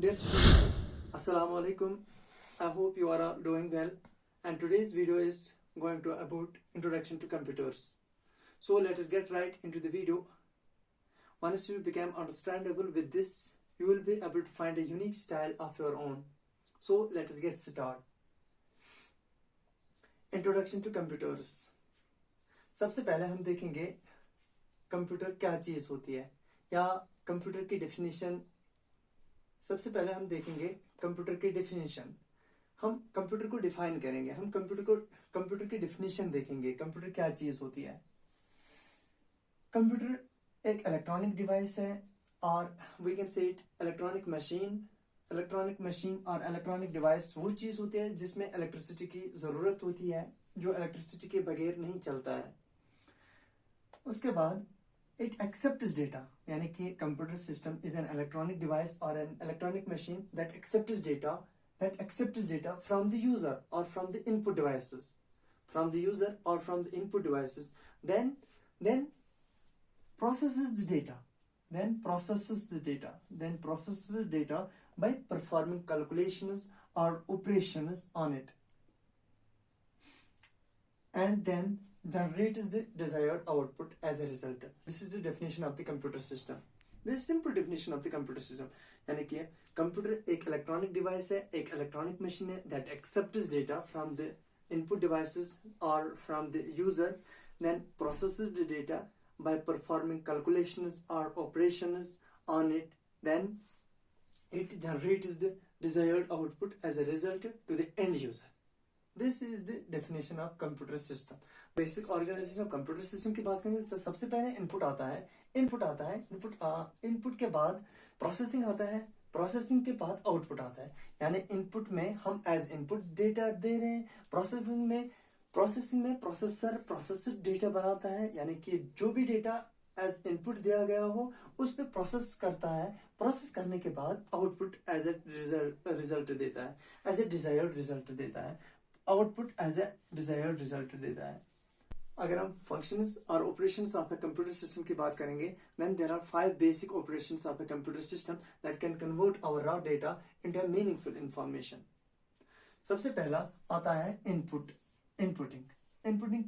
Dear students, Assalamu alaikum. I hope you are all doing well. And today's video is going to about introduction to computers. So let us get right into the video. Once you become understandable with this, you will be able to find a unique style of your own. So let us get started. Introduction to computers. सबसे पहले हम देखेंगे computer क्या चीज़ होती है या computer की definition. सबसे पहले हम देखेंगे कंप्यूटर की डेफिनेशन। हम कंप्यूटर को डिफाइन करेंगे, हम कंप्यूटर की डेफिनेशन देखेंगे, कंप्यूटर क्या चीज़ होती है। कंप्यूटर एक इलेक्ट्रॉनिक डिवाइस है और we can say it electronic machine. Electronic machine और इलेक्ट्रॉनिक डिवाइस वो चीज़ होती है जिसमें इलेक्ट्रिसिटी की ज़रूरत होती है, जो इलेक्ट्रिसिटी के बगैर नहीं चलता है। उसके बाद it accepts data, यानी कि computer system is an electronic device or an electronic machine that accepts data from the user or from the input devices, then processes the data by performing calculations or operations on it, and then generates the desired output as a result. This is the definition of the computer system. This is simple definition of the computer system. यानी कि computer एक electronic device है, एक electronic machine है that accepts data from the input devices or from the user, then processes the data by performing calculations or operations on it, then it generates the desired output as a result to the end user. This is the definition of computer system. Basic organisation of computer system की बात करें तो सबसे पहले input आता है, input के बाद प्रोसेसिंग आता है, प्रोसेसिंग के बाद आउटपुट आता है। यानी इनपुट में हम एज इनपुट डेटा दे रहे हैं, प्रोसेसिंग में प्रोसेसर डेटा बनाता है, यानी कि जो भी डेटा एज इनपुट दिया गया हो उस पर प्रोसेस करता है। प्रोसेस करने के बाद आउटपुट एज ए रिजल्ट देता है, एज ए डिजायर्ड रिजल्ट देता है। Output as a desired result देता है। अगर हम फंक्शंस और operations of a computer system की बात करेंगे, then there are 5 basic operations of a computer system that can convert our raw data into a meaningful information. सबसे पहला आता है इनपुटिंग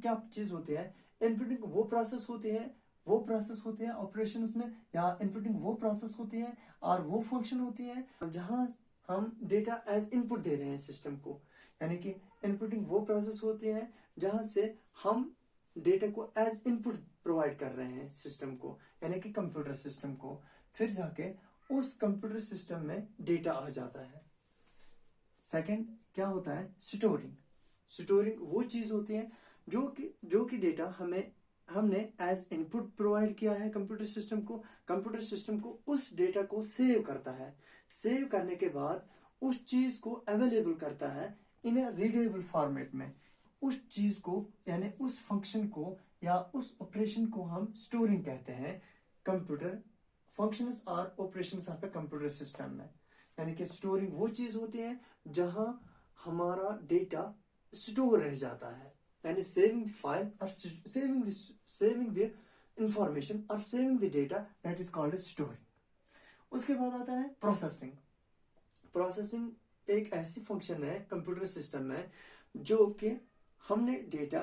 क्या चीज होती है? इनपुटिंग वो प्रोसेस होती है ऑपरेशंस में, या इनपुटिंग वो प्रोसेस होती है और वो फंक्शन होती है जहां हम डेटा एज इनपुट दे रहे हैं सिस्टम को। यानी कि इनपुटिंग वो प्रोसेस होती है जहां से हम डेटा को एज इनपुट प्रोवाइड कर रहे हैं सिस्टम को, यानी कि कंप्यूटर सिस्टम को। फिर जाके उस कंप्यूटर सिस्टम में डेटा आ जाता है। सेकंड क्या होता है? स्टोरिंग वो चीज होती है जो कि डेटा हमने एज इनपुट प्रोवाइड किया है कंप्यूटर सिस्टम को उस डेटा को सेव करता है। सेव करने के बाद उस चीज को अवेलेबल करता है इन ए रीडेबल फॉर्मेट में। उस चीज को यानी उस फंक्शन को या उस ऑपरेशन को हम स्टोरिंग कहते हैं कंप्यूटर फंक्शंस और operations of a computer system में। यानी कि स्टोरिंग वो चीज होती है जहां हमारा डेटा स्टोर रह जाता है, यानी सेविंग द फाइल और सेविंग द इंफॉर्मेशन और saving the data, that is called storing. उसके बाद आता है प्रोसेसिंग एक ऐसी फंक्शन है कंप्यूटर सिस्टम में जो कि हमने डेटा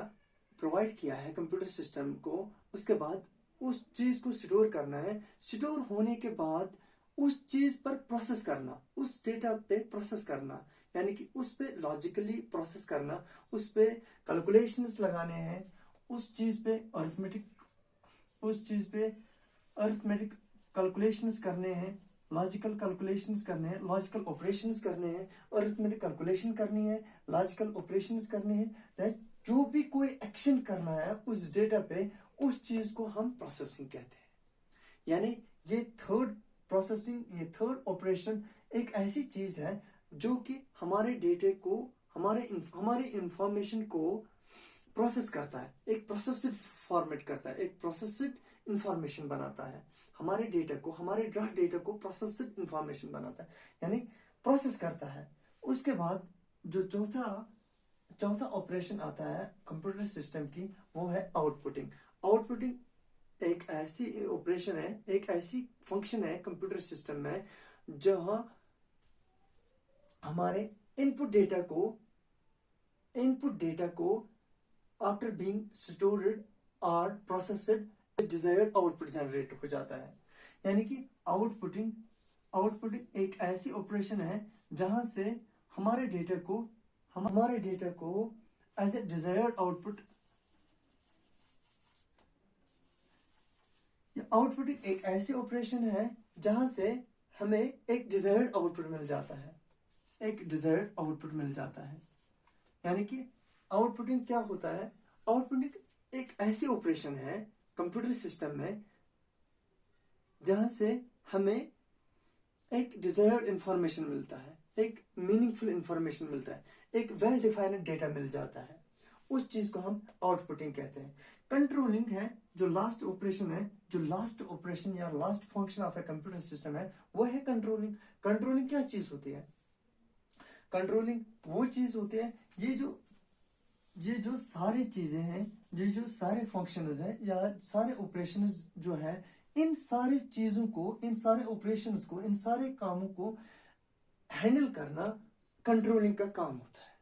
प्रोवाइड किया है कंप्यूटर सिस्टम को, उसके बाद उस चीज को स्टोर करना है। स्टोर होने के बाद उस चीज पर प्रोसेस करना, उस डेटा पे प्रोसेस करना, यानी कि उस पे लॉजिकली प्रोसेस करना, उस पे कैलकुलेशंस लगाने हैं, उस चीज पे अरिथमेटिक कैलकुलेशंस करने हैं, लॉजिकल कैलकुलेशंस करने हैं, लॉजिकल ऑपरेशंस करने हैं, अरिथमेटिक कैलकुलेशन करनी है, लॉजिकल ऑपरेशंस करने हैं। जो भी कोई एक्शन करना है उस डेटा पे, उस चीज को हम प्रोसेसिंग कहते हैं। यानी ये थर्ड ऑपरेशन एक ऐसी चीज है जो कि हमारे डेटे को, हमारे इंफॉर्मेशन को प्रोसेस करता है, एक प्रोसेसिव फॉर्मेट करता है, एक प्रोसेस्ड इंफॉर्मेशन बनाता है। हमारे डेटा को, हमारे ड्राफ्ट डेटा को प्रोसेस्ड इंफॉर्मेशन बनाता है, यानी प्रोसेस करता है। उसके बाद जो चौथा ऑपरेशन आता है कंप्यूटर सिस्टम की, वो है आउटपुटिंग एक ऐसी ऑपरेशन है, एक ऐसी फंक्शन है कंप्यूटर सिस्टम में जहां हमारे इनपुट डेटा को आफ्टर बीइंग स्टोर्ड और प्रोसेस्ड डिजायर्ड आउटपुट जनरेट हो जाता है। यानी कि आउटपुटिंग एक ऐसी ऑपरेशन है जहां से हमारे डेटा को एज ए डिजायर्ड आउटपुटिंग एक ऐसी ऑपरेशन है जहां से हमें एक डिजायर्ड आउटपुट मिल जाता है। यानी कि आउटपुटिंग क्या होता है? आउटपुटिंग एक ऐसी ऑपरेशन है कंप्यूटर सिस्टम में जहां से हमें एक डिजायर्ड इंफॉर्मेशन मिलता है, एक मीनिंगफुल इंफॉर्मेशन मिलता है, एक वेल डिफाइंड डेटा मिल जाता है। उस चीज को हम आउटपुटिंग कहते हैं। कंट्रोलिंग है जो लास्ट ऑपरेशन या last function of a computer system है, वो है कंट्रोलिंग। कंट्रोलिंग क्या चीज होती है? कंट्रोलिंग वो चीज होती है, ये जो सारी चीजें हैं, ये जो सारे फंक्शंस हैं या सारे ऑपरेशंस जो है, इन सारी चीजों को, इन सारे ऑपरेशंस को, इन सारे कामों को हैंडल करना कंट्रोलिंग का काम होता है।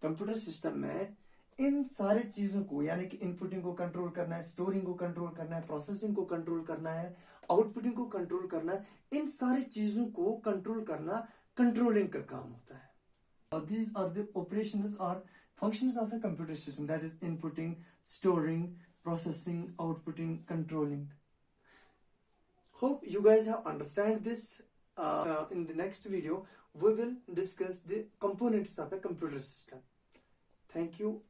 कंप्यूटर सिस्टम में इन सारे चीजों को, यानी कि इनपुटिंग को कंट्रोल करना है, स्टोरिंग को कंट्रोल करना है, प्रोसेसिंग को कंट्रोल करना है, आउटपुटिंग को कंट्रोल करना है, इन सारी चीजों को कंट्रोल करना कंट्रोलिंग का काम होता है। These are the operations or functions of a computer system, that is inputting, storing, processing, outputting, controlling. Hope you guys have understand this. In the next video we will discuss the components of a computer system. Thank you.